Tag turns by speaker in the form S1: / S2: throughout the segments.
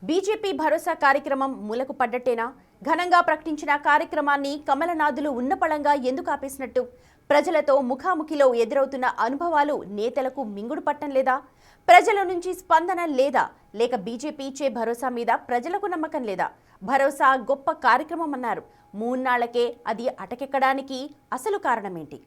S1: BJP భరోసా కార్యక్రమం మూలకు పడ్డట్టేనా? ఘనంగా ప్రకటించిన కార్యక్రమాన్ని కమలనాథులు ఉన్నపళంగా ఎందుకు ఆపేసినట్టు? ప్రజలతో ముఖాముఖిలో ఎదురవుతున్న అనుభవాలు నేతలకు మింగుడు పట్టం లేదా? ప్రజల నుంచి స్పందన లేదా? లేక బీజేపీ ఇచ్చే భరోసా మీద ప్రజలకు నమ్మకం లేదా? భరోసా గొప్ప కార్యక్రమం అన్నారు. మూన్నాళ్లకే అది అటకెక్కడానికి అసలు కారణమేంటి?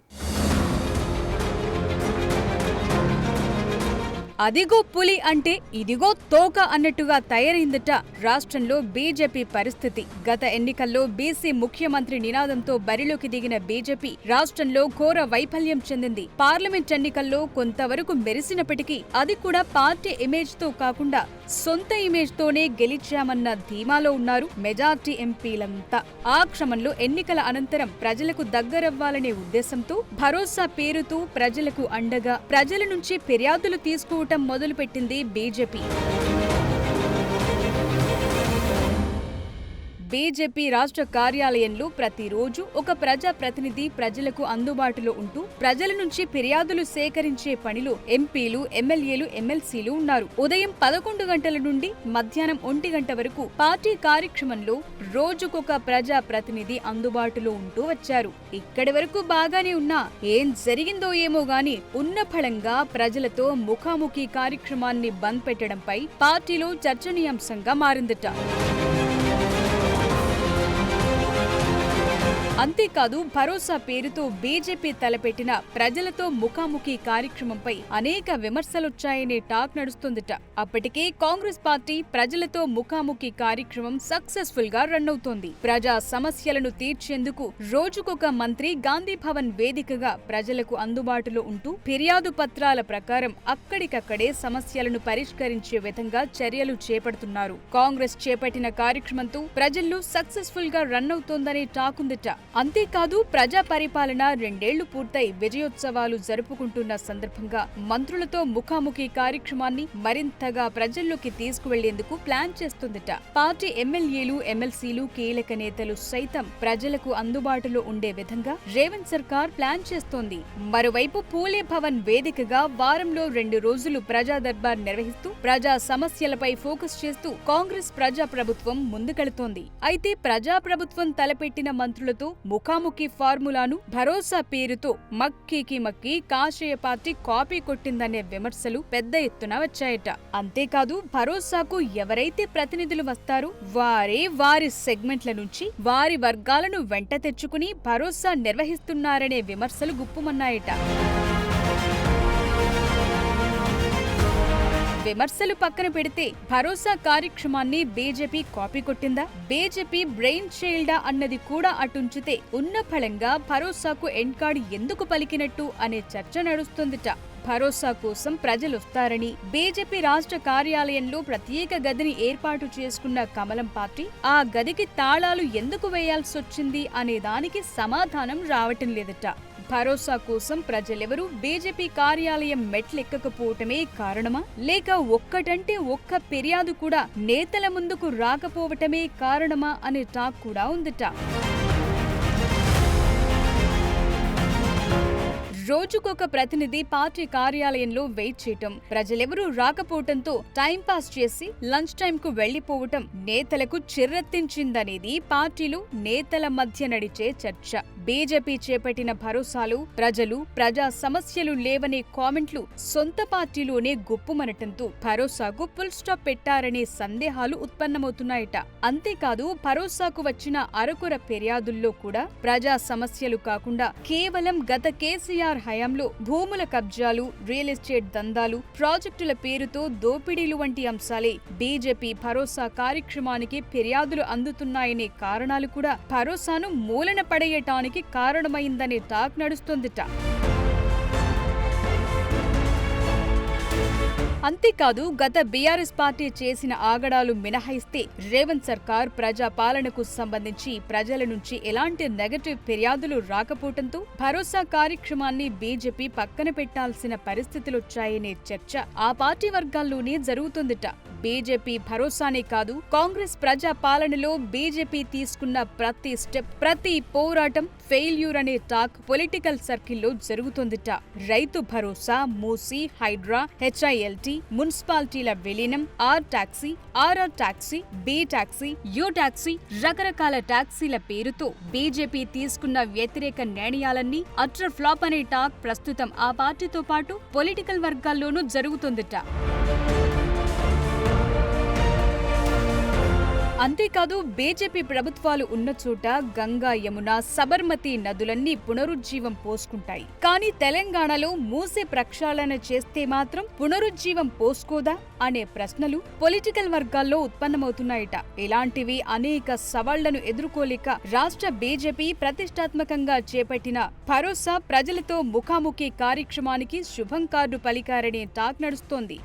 S2: అదిగో పులి అంటే ఇదిగో తోక అన్నట్టుగా తయారైందట రాష్ట్రంలో బీజేపీ పరిస్థితి. గత ఎన్నికల్లో బీసీ ముఖ్యమంత్రి నినాదంతో బరిలోకి దిగిన బీజేపీ రాష్ట్రంలో ఘోర వైఫల్యం చెందింది. పార్లమెంట్ ఎన్నికల్లో కొంతవరకు మెరిసినప్పటికీ అది కూడా పార్టీ ఇమేజ్ తో కాకుండా సొంత ఇమేజ్ తోనే గెలిచామన్న ధీమాలో ఉన్నారు మెజార్టీ ఎంపీలంతా. ఆ క్రమంలో ఎన్నికల అనంతరం ప్రజలకు దగ్గరవ్వాలనే ఉద్దేశంతో భరోసా పేరుతో ప్రజలకు అండగా ప్రజల నుంచి ఫిర్యాదులు తీసుకోవటం మొదలుపెట్టింది బీజేపీ. బీజేపీ రాష్ట్ర కార్యాలయంలో ప్రతిరోజు ఒక ప్రజాప్రతినిధి ప్రజలకు అందుబాటులో ఉంటూ ప్రజల నుంచి ఫిర్యాదులు సేకరించే పనిలో ఎంపీలు, ఎమ్మెల్యేలు, ఎమ్మెల్సీలు ఉన్నారు. ఉదయం 11 గంటల నుండి మధ్యాహ్నం 1 గంట వరకు పార్టీ కార్యక్రమంలో రోజుకొక ప్రజాప్రతినిధి అందుబాటులో ఉంటూ వచ్చారు. ఇక్కడి వరకు బాగానే ఉన్నా ఏం జరిగిందో ఏమో గాని ఉన్న ఫలంగా ప్రజలతో ముఖాముఖి కార్యక్రమాన్ని బంద్ పెట్టడంపై పార్టీలో చర్చనీయాంశంగా మారిందట. అంతేకాదు భరోసా పేరుతో బీజేపీ తలపెట్టిన ప్రజలతో ముఖాముఖి కార్యక్రమంపై అనేక విమర్శలొచ్చాయనే టాక్ నడుస్తుందట. అప్పటికే కాంగ్రెస్ పార్టీ ప్రజలతో ముఖాముఖి కార్యక్రమం సక్సెస్ఫుల్ గా రన్ అవుతోంది. ప్రజా సమస్యలను తీర్చేందుకు రోజుకొక మంత్రి గాంధీ భవన్ వేదికగా ప్రజలకు అందుబాటులో ఉంటూ ఫిర్యాదు పత్రాల ప్రకారం అక్కడికక్కడే సమస్యలను పరిష్కరించే విధంగా చర్యలు చేపడుతున్నారు. కాంగ్రెస్ చేపట్టిన కార్యక్రమంతో ప్రజల్లో సక్సెస్ఫుల్ గా రన్ అవుతోందనే టాక్ ఉందట. అంతేకాదు ప్రజా పరిపాలన 2 ఏళ్లు పూర్తయి విజయోత్సవాలు జరుపుకుంటున్న సందర్భంగా మంత్రులతో ముఖాముఖి కార్యక్రమాన్ని మరింతగా ప్రజల్లోకి తీసుకువెళ్లేందుకు ప్లాన్ చేస్తుందట. పార్టీ ఎమ్మెల్యేలు, ఎమ్మెల్సీలు, కీలక నేతలు సైతం ప్రజలకు అందుబాటులో ఉండే విధంగా రేవంత్ సర్కార్ ప్లాన్ చేస్తోంది. మరోవైపు పూలే భవన్ వేదికగా వారంలో 2 రోజులు ప్రజా దర్బార్ నిర్వహిస్తూ ప్రజా సమస్యలపై ఫోకస్ చేస్తూ కాంగ్రెస్ ప్రజాప్రభుత్వం ముందుకెళుతోంది. అయితే ప్రజాప్రభుత్వం తలపెట్టిన మంత్రులతో ముఖాముఖి ఫార్ములాను భరోసా పేరుతో మక్కి కాషాయ పార్టీ కాపీ కొట్టిందనే విమర్శలు పెద్ద ఎత్తున వచ్చాయట. అంతేకాదు భరోసాకు ఎవరైతే ప్రతినిధులు వస్తారో వారే వారి సెగ్మెంట్ల నుంచి వారి వర్గాలను వెంట తెచ్చుకుని భరోసా నిర్వహిస్తున్నారనే విమర్శలు గుప్పుమన్నాయట. విమర్శలు పక్కన పెడితే భరోసా కార్యక్రమాన్ని బీజేపీ కాపీ కొట్టిందా, బీజేపీ బ్రెయిన్ చైల్డా అన్నది కూడా అటుంచితే ఉన్న ఫలంగా భరోసాకు ఎండ్ కార్డ్ ఎందుకు పలికినట్టు అనే చర్చ నడుస్తుందిట. భరోసా కోసం ప్రజలొస్తారని బీజేపీ రాష్ట్ర కార్యాలయంలో ప్రత్యేక గదిని ఏర్పాటు చేసుకున్న కమలం పార్టీ ఆ గదికి తాళాలు ఎందుకు వేయాల్సొచ్చింది అనే దానికి సమాధానం రావటం లేదట. భరోసా కోసం ప్రజలెవరూ బీజేపీ కార్యాలయం మెట్లెక్కకపోవటమే కారణమా, లేక ఒక్కటంటే ఒక్క ఫిర్యాదు కూడా నేతల ముందుకు రాకపోవటమే కారణమా అనే టాక్ కూడా ఉందట. రోజుకొక ప్రతినిధి పార్టీ కార్యాలయంలో వెయిట్ చేయటం, ప్రజలెవరూ రాకపోవటంతో టైంపాస్ చేసి లంచ్ టైంకు వెళ్లిపోవటం నేతలకు చిర్రెత్తించిందనేది పార్టీలో నేతల మధ్య నడిచే చర్చ. బీజేపీ చేపట్టిన భరోసాలు ప్రజలు ప్రజా సమస్యలు లేవనే కామెంట్లు సొంత పార్టీలోనే గుప్పుమనటంతో భరోసాకు ఫుల్ స్టాప్ పెట్టారనే సందేహాలు ఉత్పన్నమవుతున్నాయట. అంతేకాదు భరోసాకు వచ్చిన అరకొర ఫిర్యాదుల్లో కూడా ప్రజా సమస్యలు కాకుండా కేవలం గత కేసీఆర్ హయాంలో భూముల కబ్జాలు, రియల్ ఎస్టేట్ దందాలు, ప్రాజెక్టుల పేరుతో దోపిడీలు వంటి అంశాలే బీజేపీ భరోసా కార్యక్రమానికి ఫిర్యాదులు అందుతున్నాయనే కారణాలు కూడా భరోసాను మూలన పడేయటానికి కారణమైందనే టాక్ నడుస్తోందిట. అంతేకాదు గత బీఆర్ఎస్ పార్టీ చేసిన ఆగడాలు మినహాయిస్తే రేవంత్ సర్కార్ ప్రజా పాలనకు సంబంధించి ప్రజల నుంచి ఎలాంటి నెగటివ్ ఫిర్యాదులు రాకపోవటంతో భరోసా కార్యక్రమాన్ని బీజేపీ పక్కన పెట్టాల్సిన పరిస్థితులొచ్చాయనే చర్చ ఆ పార్టీ వర్గాల్లోనే జరుగుతుందట. బీజేపీ భరోసానే కాదు, కాంగ్రెస్ ప్రజా పాలనలో బీజేపీ తీసుకున్న ప్రతి స్టెప్, ప్రతి పోరాటం ఫెయిల్యూర్ అనే టాక్ పొలిటికల్ సర్కిల్లో జరుగుతోందిట. రైతు భరోసా, మూసీ, హైడ్రా, హెచ్ఐఎల్టీ, మున్సిపాలిటీల విలీనం, R taxi, RR taxi, B taxi, U taxi, రకరకాల టాక్సీల పేరుతో బీజేపీ తీసుకున్న వ్యతిరేక నిర్ణయాలన్నీ అట్టర్ ఫ్లాప్ అనే టాక్ ప్రస్తుతం ఆ పార్టీతో పాటు పొలిటికల్ వర్గాల్లోనూ జరుగుతోందిట. అంతేకాదు, బీజేపీ ప్రభుత్వాలు ఉన్న చోట గంగా, యమున, సబర్మతి నదులన్నీ పునరుజ్జీవం పోసుకుంటాయి. కానీ తెలంగాణలో మూసీ ప్రక్షాళన చేస్తే మాత్రం పునరుజ్జీవం పోసుకోదా అనే ప్రశ్నలు పొలిటికల్ వర్గాల్లో ఉత్పన్నమవుతున్నాయట. ఇలాంటివి అనేక సవాళ్లను ఎదుర్కోలేక రాష్ట్ర బీజేపీ ప్రతిష్టాత్మకంగా చేపట్టిన భరోసా ప్రజలతో ముఖాముఖి కార్యక్రమానికి శుభం కార్డు పలికారనే టాక్ నడుస్తోంది.